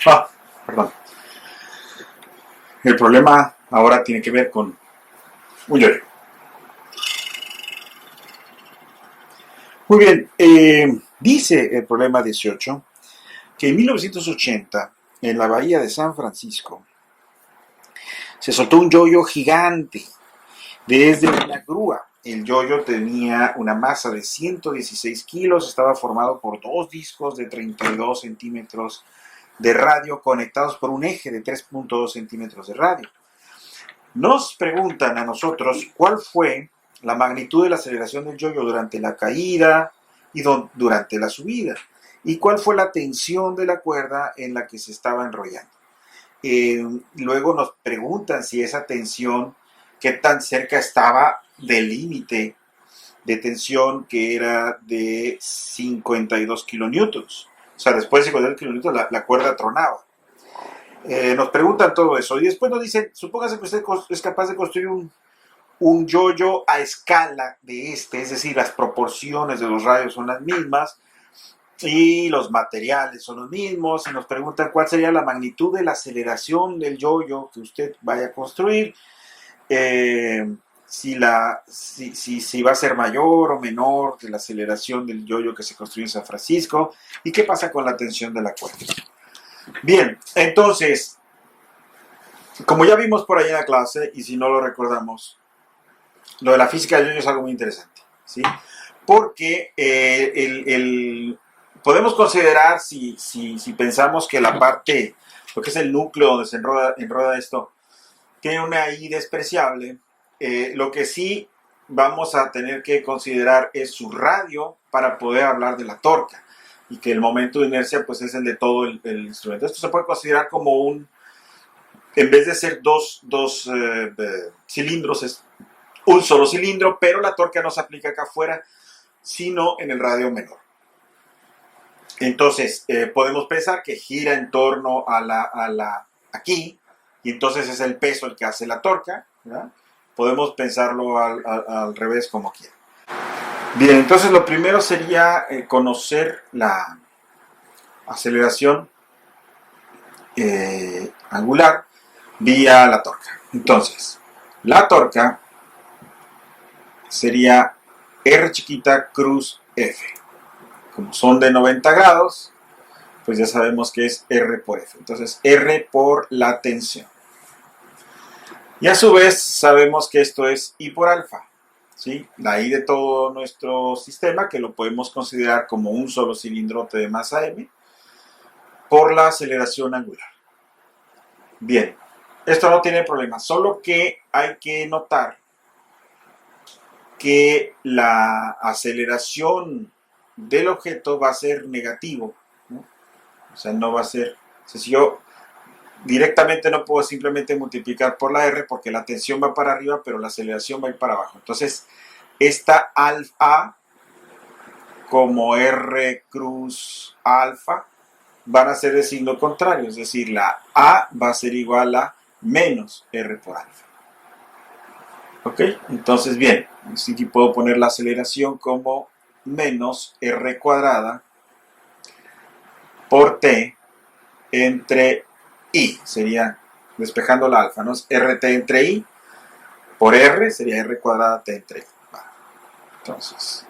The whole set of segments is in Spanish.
Ah, perdón. El problema ahora tiene que ver con un yoyo. Muy bien, dice el problema 18 que en 1980, en la bahía de San Francisco, se soltó un yoyo gigante desde una grúa. El yoyo tenía una masa de 116 kilos, estaba formado por dos discos de 32 centímetros de radio conectados por un eje de 3.2 centímetros de radio. Nos preguntan a nosotros cuál fue la magnitud de la aceleración del yoyo durante la caída y durante la subida y cuál fue la tensión de la cuerda en la que se estaba enrollando. Luego nos preguntan si esa tensión, qué tan cerca estaba del límite de tensión, que era de 52 kilonewtons. O sea, después de 52 kilonewtons la cuerda tronaba. Nos preguntan todo eso y después nos dicen, supóngase que usted es capaz de construir un yoyo a escala de es decir, las proporciones de los radios son las mismas y los materiales son los mismos, y nos preguntan cuál sería la magnitud de la aceleración del yoyo que usted vaya a construir, si va a ser mayor o menor que la aceleración del yoyo que se construyó en San Francisco, y qué pasa con la tensión de la cuerda. Bien, entonces, como ya vimos por ahí en la clase, y si no lo recordamos, lo de la física del yoyo es algo muy interesante, ¿sí? Porque podemos considerar, si pensamos que la parte, lo que es el núcleo donde se enroda esto, tiene una I despreciable, lo que sí vamos a tener que considerar es su radio para poder hablar de la torca, y que el momento de inercia pues es el de todo el instrumento. Esto se puede considerar como en vez de ser dos cilindros, es un solo cilindro, pero la torca no se aplica acá afuera, sino en el radio menor. Entonces, podemos pensar que gira en torno a aquí, y entonces es el peso el que hace la torca, ¿verdad? Podemos pensarlo al revés, como quiera. Bien, entonces lo primero sería conocer la aceleración angular vía la torca. Entonces, la torca sería R chiquita cruz F. Como son de 90 grados, pues ya sabemos que es R por F. Entonces, R por la tensión. Y a su vez, sabemos que esto es I por alfa, ¿sí? La I de todo nuestro sistema, que lo podemos considerar como un solo cilindrote de masa M, por la aceleración angular. Bien, esto no tiene problema, solo que hay que notar que la aceleración del objeto va a ser negativo, ¿no? O sea, no va a ser, o sea, si yo directamente no puedo simplemente multiplicar por la R porque la tensión va para arriba, pero la aceleración va a ir para abajo. Entonces, esta alfa como R cruz alfa van a ser de signo contrario, es decir, la A va a ser igual a menos R por alfa. ¿Ok? Entonces, bien, aquí puedo poner la aceleración como menos R cuadrada por T entre I, sería despejando la alfa, ¿no? Es RT entre I por R, sería R cuadrada T entre I. Vale. Entonces,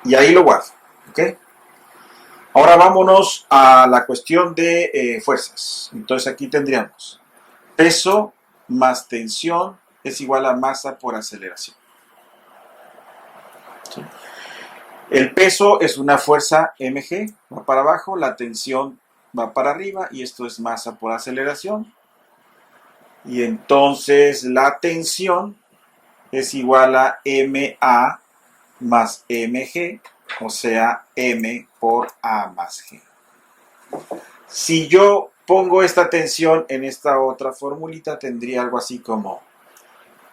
y ahí lo guardo, ¿ok? Ahora vámonos a la cuestión de fuerzas. Entonces aquí tendríamos peso más tensión es igual a masa por aceleración. ¿Sí? El peso es una fuerza mg, va para abajo, la tensión va para arriba y esto es masa por aceleración. Y entonces la tensión es igual a ma más mg, o sea, m por a más g. Si yo pongo esta tensión en esta otra formulita, tendría algo así como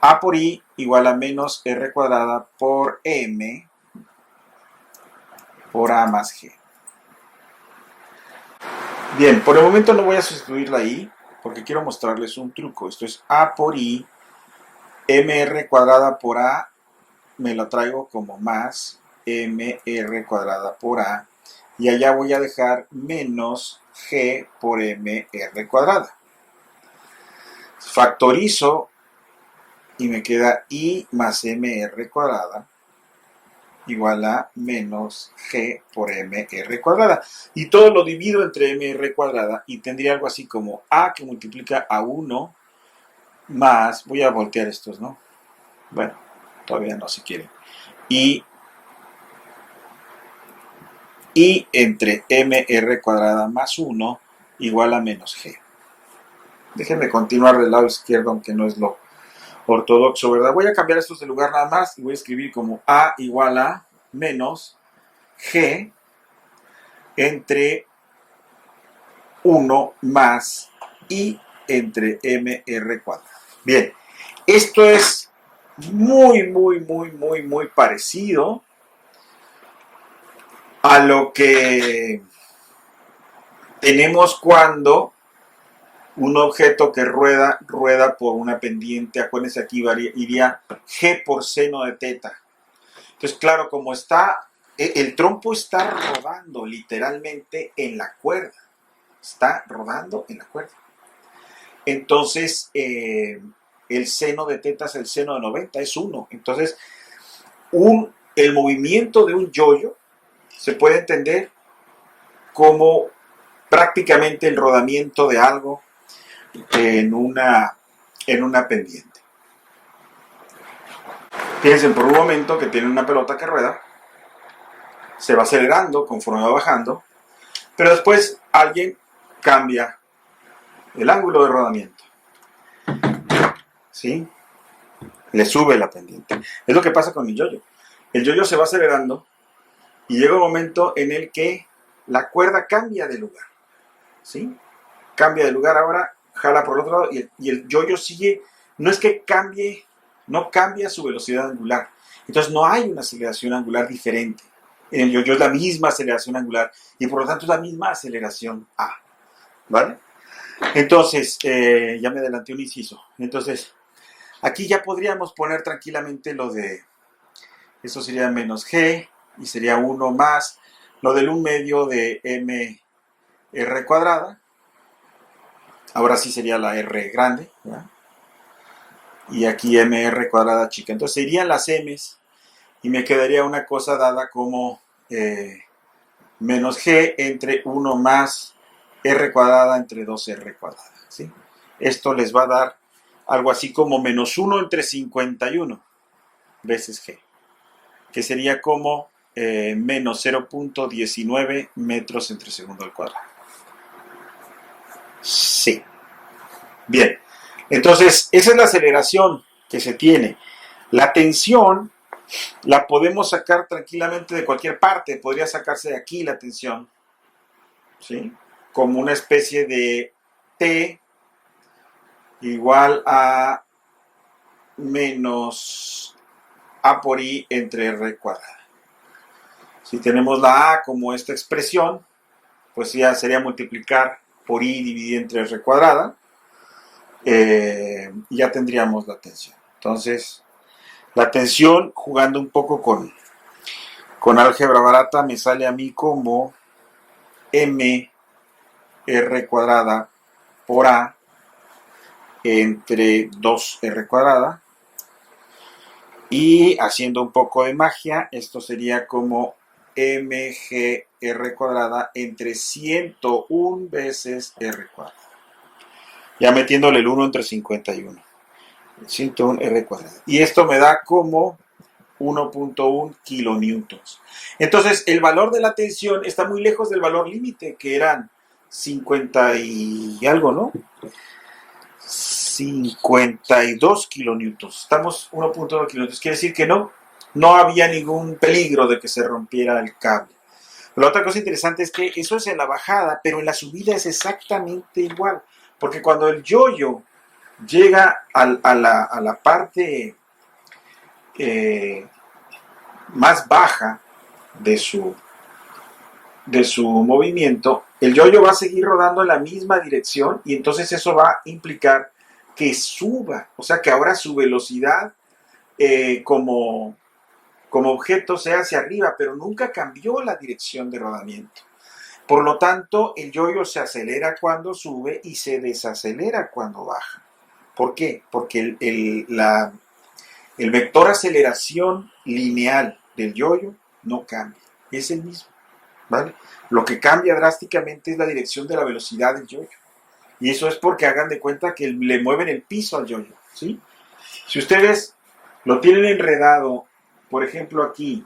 a por i igual a menos r cuadrada por m por a más g. Bien, por el momento no voy a sustituir la i porque quiero mostrarles un truco. Esto es a por i, mr cuadrada por a, me lo traigo como más mr cuadrada por a, y allá voy a dejar menos g por mr cuadrada. Factorizo y me queda I más mr cuadrada igual a menos g por mr cuadrada. Y todo lo divido entre mr cuadrada y tendría algo así como a que multiplica a 1 más, voy a voltear estos, ¿no? Bueno, todavía no se quiere. Y entre mr cuadrada más 1 igual a menos g. Déjenme continuar del lado izquierdo, aunque no es lo ortodoxo, ¿verdad? Voy a cambiar estos de lugar nada más y voy a escribir como a igual a menos g entre 1 más i entre mr cuadrado. Bien, esto es muy parecido a lo que tenemos cuando un objeto que rueda por una pendiente. Acuérdense, aquí iría g por seno de teta. Entonces, claro, como está, el trompo está rodando literalmente en la cuerda. Está rodando en la cuerda. Entonces, el seno de teta es el seno de 90, es 1. Entonces, el movimiento de un yoyo se puede entender como prácticamente el rodamiento de algo en una pendiente. Piensen por un momento que tienen una pelota que rueda, se va acelerando conforme va bajando, pero después alguien cambia el ángulo de rodamiento, ¿sí? Le sube la pendiente. Es lo que pasa con el yoyo. El yoyo se va acelerando y llega un momento en el que la cuerda cambia de lugar, ¿sí? Cambia de lugar, ahora jala por el otro lado y el yoyo sigue. No es que cambie, no cambia su velocidad angular. Entonces no hay una aceleración angular diferente. En el yoyo es la misma aceleración angular y por lo tanto es la misma aceleración A, ¿vale? Entonces, ya me adelanté un inciso. Entonces, aquí ya podríamos poner tranquilamente lo de, eso sería menos g y sería 1 más lo del 1 medio de mr cuadrada. Ahora sí sería la r grande, ¿verdad? Y aquí mr cuadrada chica. Entonces serían las m's y me quedaría una cosa dada como menos g entre 1 más r cuadrada entre 2r cuadrada, ¿sí? Esto les va a dar algo así como menos 1 entre 51 veces g, que sería como menos 0.19 metros entre segundo al cuadrado. Sí. Bien. Entonces, esa es la aceleración que se tiene. La tensión la podemos sacar tranquilamente de cualquier parte. Podría sacarse de aquí la tensión, ¿sí? Como una especie de T igual a menos A por I entre R cuadrada. Si tenemos la A como esta expresión, pues ya sería multiplicar por I dividido entre R cuadrada. Y ya tendríamos la tensión. Entonces, la tensión, jugando un poco con álgebra barata, me sale a mí como m r cuadrada por A entre 2r cuadrada. Y haciendo un poco de magia, esto sería como mgr cuadrada entre 101 veces r cuadrada. Ya metiéndole el 1 entre 51. 101 r cuadrada. Y esto me da como 1.1 kilonewtons. Entonces, el valor de la tensión está muy lejos del valor límite, que eran 50 y algo, ¿no? 52 kilonewtons. Estamos 1.1 kilonewtons. Quiere decir que no había ningún peligro de que se rompiera el cable. La otra cosa interesante es que eso es en la bajada, pero en la subida es exactamente igual. Porque cuando el yoyo llega a la parte más baja de su movimiento, el yoyo va a seguir rodando en la misma dirección y entonces eso va a implicar que suba, o sea que ahora su velocidad como objeto sea hacia arriba, pero nunca cambió la dirección de rodamiento. Por lo tanto, el yoyo se acelera cuando sube y se desacelera cuando baja. ¿Por qué? Porque el vector aceleración lineal del yoyo no cambia, es el mismo, ¿vale? Lo que cambia drásticamente es la dirección de la velocidad del yoyo. Y eso es porque hagan de cuenta que le mueven el piso al yoyo, ¿sí? Si ustedes lo tienen enredado, por ejemplo aquí,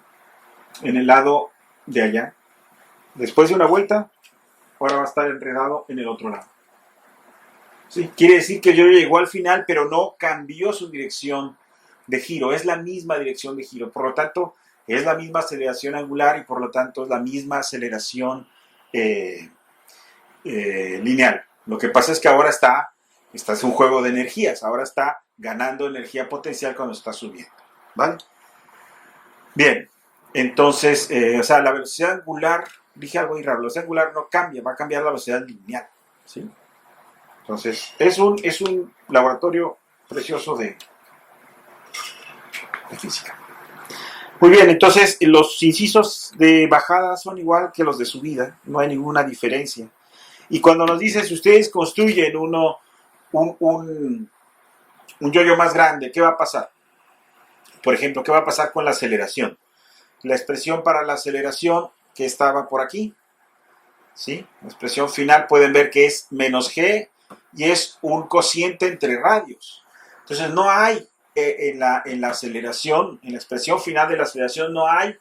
en el lado de allá, después de una vuelta, ahora va a estar enredado en el otro lado. ¿Sí? Quiere decir que el yoyo llegó al final, pero no cambió su dirección de giro, es la misma dirección de giro, por lo tanto, es la misma aceleración angular y por lo tanto es la misma aceleración lineal. Lo que pasa es que ahora es un juego de energías, ahora está ganando energía potencial cuando está subiendo, ¿vale? Bien, entonces, la velocidad angular, dije algo muy raro, la velocidad angular no cambia, va a cambiar la velocidad lineal, ¿sí? Entonces, es un laboratorio precioso de física. Muy bien, entonces los incisos de bajada son igual que los de subida, no hay ninguna diferencia. Y cuando nos dice, si ustedes construyen un yoyo más grande, ¿qué va a pasar? Por ejemplo, ¿qué va a pasar con la aceleración? La expresión para la aceleración que estaba por aquí, ¿sí? La expresión final pueden ver que es menos g y es un cociente entre radios. Entonces no hay en la aceleración, en la expresión final de la aceleración no hay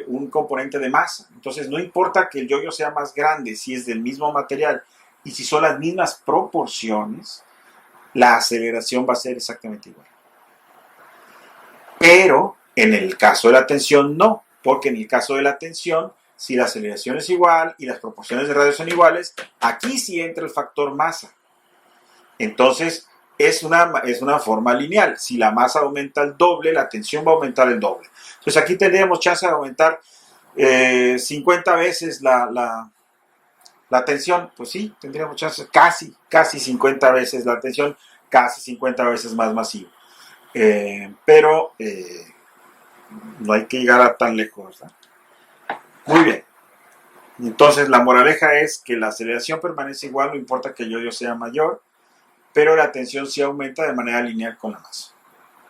un componente de masa. Entonces no importa que el yoyo sea más grande, si es del mismo material y si son las mismas proporciones, la aceleración va a ser exactamente igual. Pero en el caso de la tensión no, porque en el caso de la tensión, si la aceleración es igual y las proporciones de radio son iguales, aquí sí entra el factor masa. Entonces es una forma lineal. Si la masa aumenta el doble, la tensión va a aumentar el doble. Entonces aquí tendríamos chance de aumentar 50 veces la tensión. Pues sí, tendríamos chance, casi 50 veces la tensión, casi 50 veces más masivo. Pero no hay que llegar a tan lejos, ¿verdad? Muy bien. Entonces la moraleja es que la aceleración permanece igual, no importa que el yoyo sea mayor, pero la tensión sí aumenta de manera lineal con la masa.